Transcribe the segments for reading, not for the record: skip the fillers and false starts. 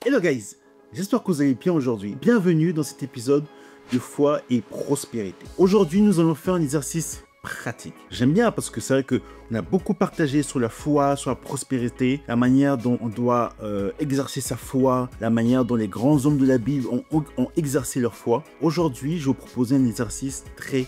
Hello guys, j'espère que vous allez bien aujourd'hui. Bienvenue dans cet épisode de foi et prospérité. Aujourd'hui, nous allons faire un exercice pratique. J'aime bien parce que c'est vrai qu'on a beaucoup partagé sur la foi, sur la prospérité, la manière dont on doit exercer sa foi, la manière dont les grands hommes de la Bible ont exercé leur foi. Aujourd'hui, je vais vous proposer un exercice très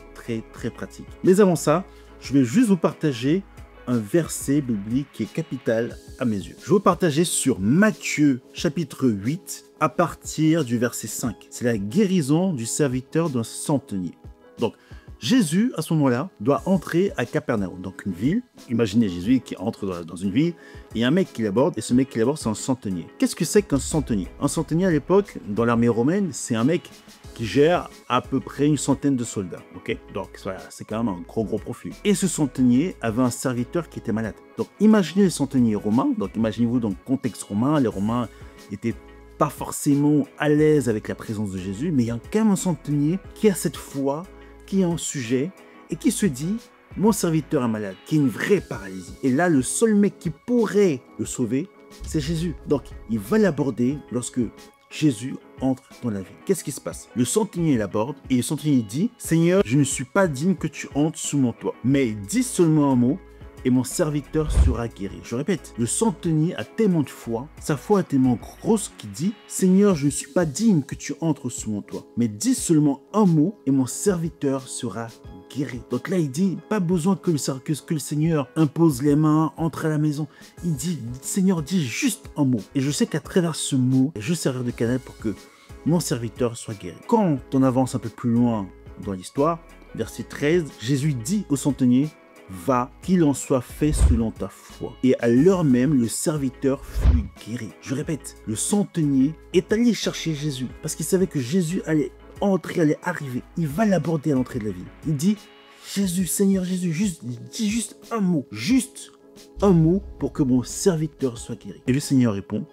pratique. Mais avant ça, je vais juste vous partager un verset biblique qui est capital à mes yeux. Je vais vous partager sur Matthieu chapitre 8 à partir du verset 5. C'est la guérison du serviteur d'un centenier. Donc, Jésus, à ce moment-là, doit entrer à Capernaum, donc une ville. Imaginez Jésus qui entre dans une ville, et un mec qui l'aborde, et ce mec qui l'aborde, c'est un centenier. Qu'est-ce que c'est qu'un centenier? Un centenier, à l'époque, dans l'armée romaine, c'est un mec qui gère à peu près une centaine de soldats, ok? Donc, voilà, c'est quand même un gros profil. Et ce centenier avait un serviteur qui était malade. Donc, imaginez les centeniers romains, donc imaginez-vous dans le contexte romain, les Romains étaient pas forcément à l'aise avec la présence de Jésus, mais il y a quand même un centenier qui a cette foi, qui est un sujet, et qui se dit, mon serviteur est malade, qui a une vraie paralysie. Et là, le seul mec qui pourrait le sauver, c'est Jésus. Donc, il va l'aborder lorsque Jésus entre dans la ville. Qu'est-ce qui se passe? Le centenier l'aborde et le centenier dit, Seigneur, je ne suis pas digne que tu entres sous mon toit, mais dis seulement un mot et mon serviteur sera guéri. Je répète, le centenier a tellement de foi, sa foi est tellement grosse qu'il dit, Seigneur, je ne suis pas digne que tu entres sous mon toit, mais dis seulement un mot et mon serviteur sera guéri. Donc là, il dit, pas besoin que le Seigneur impose les mains, entre à la maison. Il dit, Seigneur, dis juste un mot. Et je sais qu'à travers ce mot, je servirai de canal pour que mon serviteur soit guéri. Quand on avance un peu plus loin dans l'histoire, verset 13, Jésus dit au centenier, va, qu'il en soit fait selon ta foi. Et à l'heure même, le serviteur fut guéri. Je répète, le centenier est allé chercher Jésus parce qu'il savait que Jésus allait entrer, allait arriver. Il va l'aborder à l'entrée de la ville. Il dit, Jésus, Seigneur Jésus, dis juste un mot pour que mon serviteur soit guéri. Et le Seigneur répond,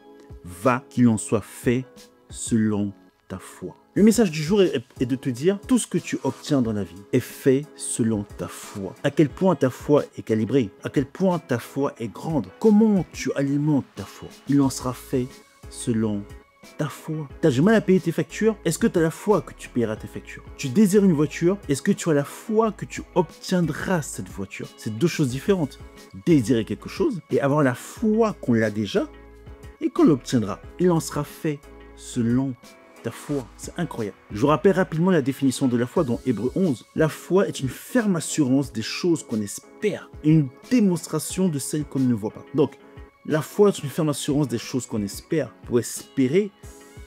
va, qu'il en soit fait selon ta foi. Le message du jour est de te dire, tout ce que tu obtiens dans la vie est fait selon ta foi. À quel point ta foi est calibrée, à quel point ta foi est grande, comment tu alimentes ta foi. Il en sera fait selon ta foi. Tu as du mal à payer tes factures, est-ce que tu as la foi que tu payeras tes factures? Tu désires une voiture, est-ce que tu as la foi que tu obtiendras cette voiture? C'est deux choses différentes. Désirer quelque chose et avoir la foi qu'on l'a déjà et qu'on l'obtiendra. Il en sera fait selon ta foi. C'est incroyable. Je vous rappelle rapidement la définition de la foi dans Hébreux 11. La foi est une ferme assurance des choses qu'on espère et une démonstration de celles qu'on ne voit pas. Donc, la foi est une ferme assurance des choses qu'on espère. Pour espérer,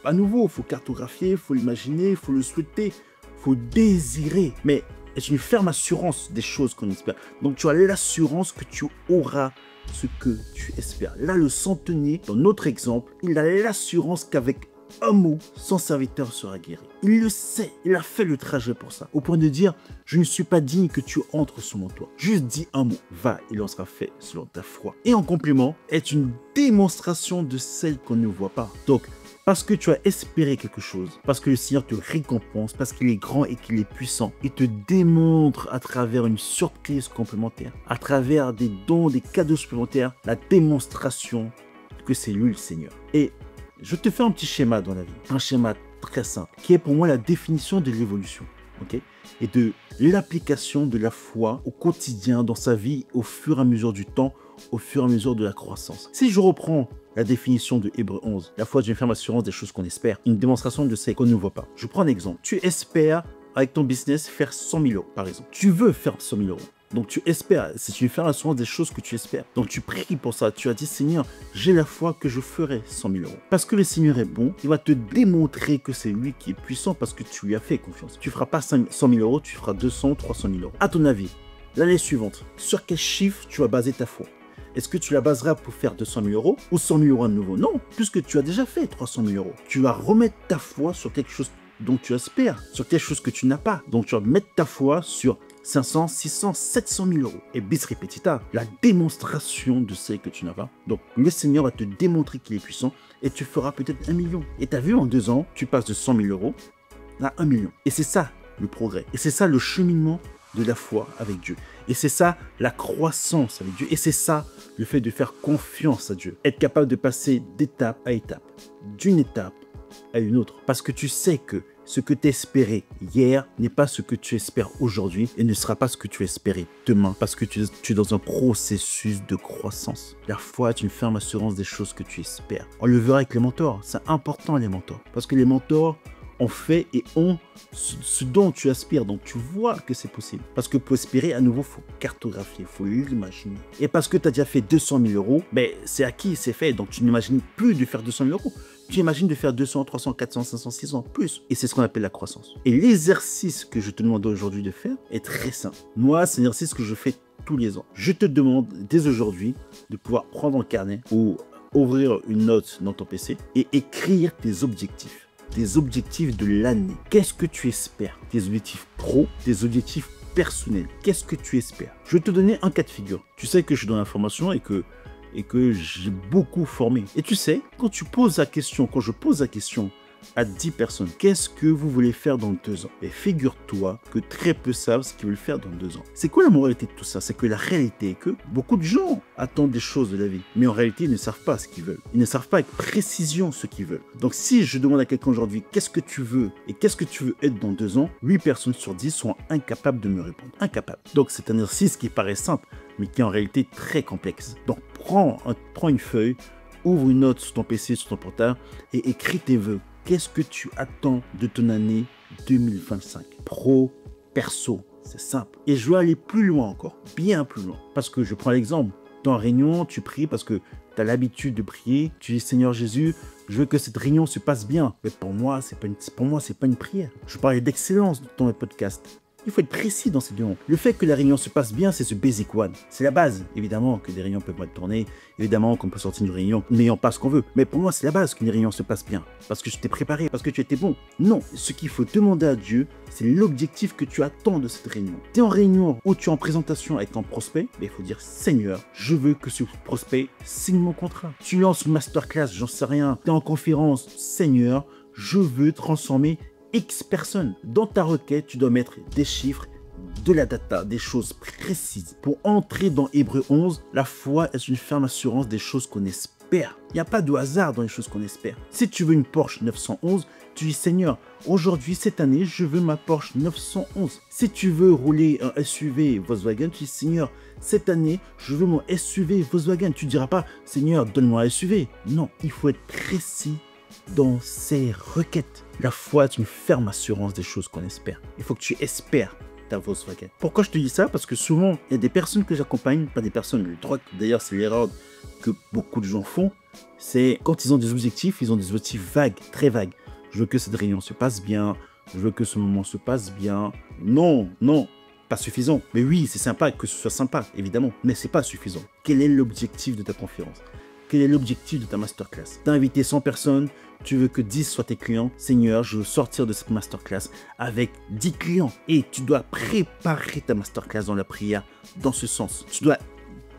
à nouveau, il faut cartographier, il faut l'imaginer, il faut le souhaiter, il faut désirer. Mais c'est une ferme assurance des choses qu'on espère. Donc, tu as l'assurance que tu auras ce que tu espères. Là, le centenier, dans notre exemple, il a l'assurance qu'avec un mot, son serviteur sera guéri. Il le sait, il a fait le trajet pour ça. Au point de dire, je ne suis pas digne que tu entres sous mon toit. Juste dis un mot, va, il en sera fait selon ta foi. Et en complément, est une démonstration de celle qu'on ne voit pas. Donc, parce que tu as espéré quelque chose, parce que le Seigneur te récompense, parce qu'il est grand et qu'il est puissant, il te démontre à travers une surprise complémentaire, à travers des dons, des cadeaux supplémentaires, la démonstration que c'est lui le Seigneur. Et je te fais un petit schéma dans la vie, un schéma très simple, qui est pour moi la définition de l'évolution, ok, et de l'application de la foi au quotidien, dans sa vie, au fur et à mesure du temps, au fur et à mesure de la croissance. Si je reprends la définition de Hébreux 11, la foi est une ferme assurance des choses qu'on espère, une démonstration de celles qu'on ne voit pas. Je prends un exemple. Tu espères, avec ton business, faire 100 000 euros, par exemple. Tu veux faire 100 000 euros. Donc tu espères, c'est une ferme assurance des choses que tu espères. Donc tu pries pour ça, tu as dit Seigneur, j'ai la foi que je ferai 100 000 euros. Parce que le Seigneur est bon, il va te démontrer que c'est lui qui est puissant parce que tu lui as fait confiance. Tu ne feras pas 100 000 euros, tu feras 200, 300 000 euros. À ton avis, l'année suivante, sur quel chiffre tu vas baser ta foi? Est-ce que tu la baseras pour faire 200 000 euros ou 100 000 euros à nouveau? Non, puisque tu as déjà fait 300 000 euros. Tu vas remettre ta foi sur quelque chose dont tu espères, sur quelque chose que tu n'as pas. Donc tu vas mettre ta foi sur 500, 600, 700 000 euros. Et bis repetita, la démonstration de ce que tu n'as pas. Donc, le Seigneur va te démontrer qu'il est puissant et tu feras peut-être 1 million. Et tu as vu, en 2 ans, tu passes de 100 000 euros à 1 million. Et c'est ça, le progrès. Et c'est ça, le cheminement de la foi avec Dieu. Et c'est ça, la croissance avec Dieu. Et c'est ça, le fait de faire confiance à Dieu. Être capable de passer d'étape à étape, d'une étape à une autre. Parce que tu sais que ce que tu espérais hier n'est pas ce que tu espères aujourd'hui et ne sera pas ce que tu espérais demain. Parce que tu es dans un processus de croissance. La foi est une ferme assurance des choses que tu espères. On le verra avec les mentors. C'est important les mentors. Parce que les mentors ont fait et ont ce dont tu aspires. Donc tu vois que c'est possible. Parce que pour espérer, à nouveau, il faut cartographier, il faut l'imaginer. Et parce que tu as déjà fait 200 000 euros, ben, c'est acquis, c'est fait. Donc tu n'imagines plus de faire 200 000 euros. Tu imagines de faire 200, 300, 400, 500, 600, plus. Et c'est ce qu'on appelle la croissance. Et l'exercice que je te demande aujourd'hui de faire est très simple. Moi, c'est un exercice que je fais tous les ans. Je te demande dès aujourd'hui de pouvoir prendre un carnet ou ouvrir une note dans ton PC et écrire tes objectifs. Tes objectifs de l'année. Qu'est-ce que tu espères? Tes objectifs pro, tes objectifs personnels. Qu'est-ce que tu espères? Je vais te donner un cas de figure. Tu sais que je suis dans l'information et que j'ai beaucoup formé. Et tu sais, quand je pose la question à 10 personnes, qu'est-ce que vous voulez faire dans 2 ans? Et figure-toi que très peu savent ce qu'ils veulent faire dans 2 ans. C'est quoi la moralité de tout ça? C'est que la réalité est que beaucoup de gens attendent des choses de la vie, mais en réalité, ils ne savent pas ce qu'ils veulent. Ils ne savent pas avec précision ce qu'ils veulent. Donc si je demande à quelqu'un aujourd'hui, qu'est-ce que tu veux et qu'est-ce que tu veux être dans 2 ans, 8 personnes sur 10 sont incapables de me répondre. Incapables. Donc c'est un exercice qui paraît simple, mais qui est en réalité très complexe. Donc prends une feuille, ouvre une note sur ton PC, sur ton portable et écris tes vœux. Qu'est-ce que tu attends de ton année 2025? Pro, perso, c'est simple. Et je vais aller plus loin encore, bien plus loin. Parce que je prends l'exemple, dans la réunion, tu pries parce que tu as l'habitude de prier. Tu dis, Seigneur Jésus, je veux que cette réunion se passe bien. Mais pour moi, c'est pas une prière. Je parlais d'excellence dans le podcast. Il faut être précis dans ces deux noms. Le fait que la réunion se passe bien, c'est ce basic one. C'est la base. Évidemment que des réunions peuvent mal tourner. Évidemment qu'on peut sortir d'une réunion n'ayant pas ce qu'on veut. Mais pour moi, c'est la base qu'une réunion se passe bien. Parce que je t'ai préparé, parce que tu étais bon. Non. Ce qu'il faut demander à Dieu, c'est l'objectif que tu attends de cette réunion. Tu es en réunion ou tu es en présentation avec ton prospect, mais il faut dire, Seigneur, je veux que ce prospect signe mon contrat. Tu lances une masterclass, j'en sais rien. Tu es en conférence, Seigneur, je veux transformer X personnes. Dans ta requête, tu dois mettre des chiffres, de la data, des choses précises. Pour entrer dans Hébreux 11, la foi est une ferme assurance des choses qu'on espère. Il n'y a pas de hasard dans les choses qu'on espère. Si tu veux une Porsche 911, tu dis Seigneur, aujourd'hui, cette année, je veux ma Porsche 911. Si tu veux rouler un SUV Volkswagen, tu dis Seigneur, cette année, je veux mon SUV Volkswagen. Tu ne diras pas Seigneur, donne-moi un SUV. Non, il faut être précis dans ses requêtes. La foi est une ferme assurance des choses qu'on espère. Il faut que tu espères ta Volkswagen. Pourquoi je te dis ça? Parce que souvent, il y a des personnes que j'accompagne, pas des personnes, le truc, d'ailleurs c'est l'erreur que beaucoup de gens font, c'est quand ils ont des objectifs vagues, très vagues. Je veux que cette réunion se passe bien, je veux que ce moment se passe bien. Non, non, pas suffisant. Mais oui, c'est sympa que ce soit sympa, évidemment, mais c'est pas suffisant. Quel est l'objectif de ta conférence? Quel est l'objectif de ta masterclass? Tu as invité 100 personnes, tu veux que 10 soient tes clients. Seigneur, je veux sortir de cette masterclass avec 10 clients. Et tu dois préparer ta masterclass dans la prière dans ce sens. Tu dois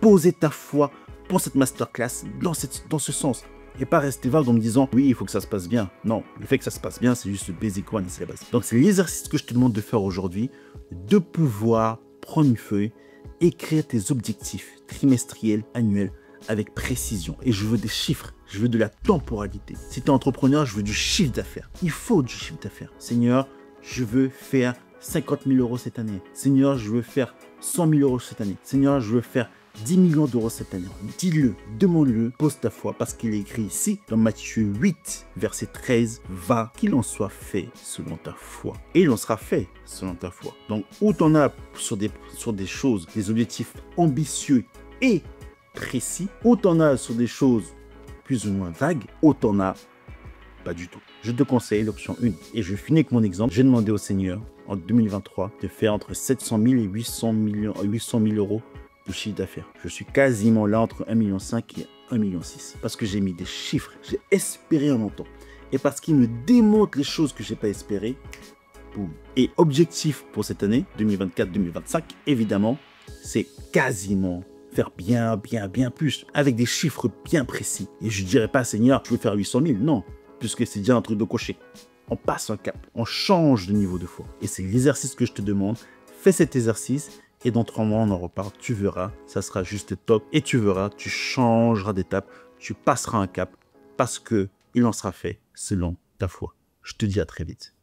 poser ta foi pour cette masterclass dans ce sens. Et pas rester vague en me disant, oui, il faut que ça se passe bien. Non, le fait que ça se passe bien, c'est juste le basic one, c'est la base. Donc c'est l'exercice que je te demande de faire aujourd'hui, de pouvoir prendre une feuille, écrire tes objectifs trimestriels, annuels, avec précision. Et je veux des chiffres, je veux de la temporalité. Si tu es entrepreneur, je veux du chiffre d'affaires. Il faut du chiffre d'affaires. Seigneur, je veux faire 50 000 euros cette année. Seigneur, je veux faire 100 000 euros cette année. Seigneur, je veux faire 10 millions d'euros cette année. Dis-le, demande-le, pose ta foi, parce qu'il est écrit ici, dans Matthieu 8, verset 13, va, qu'il en soit fait selon ta foi. Et il en sera fait selon ta foi. Donc, où tu en as sur des choses, des objectifs ambitieux et précis, autant as sur des choses plus ou moins vagues, autant as pas du tout. Je te conseille l'option 1. Et je finis avec mon exemple. J'ai demandé au Seigneur en 2023 de faire entre 700 000 et 800 000 euros de chiffre d'affaires. Je suis quasiment là entre 1,5 million et 1,6 million. Parce que j'ai mis des chiffres, j'ai espéré en montant. Et parce qu'il me démontre les choses que je n'ai pas espérées, boum. Et objectif pour cette année, 2024-2025, évidemment, c'est quasiment faire bien plus, avec des chiffres bien précis. Et je ne dirais pas, Seigneur, je veux faire 800 000, non, puisque c'est déjà un truc de cocher. On passe un cap, on change de niveau de foi. Et c'est l'exercice que je te demande. Fais cet exercice et dans 3 mois, on en reparle. Tu verras, ça sera juste top. Et tu verras, tu changeras d'étape, tu passeras un cap parce que il en sera fait selon ta foi. Je te dis à très vite.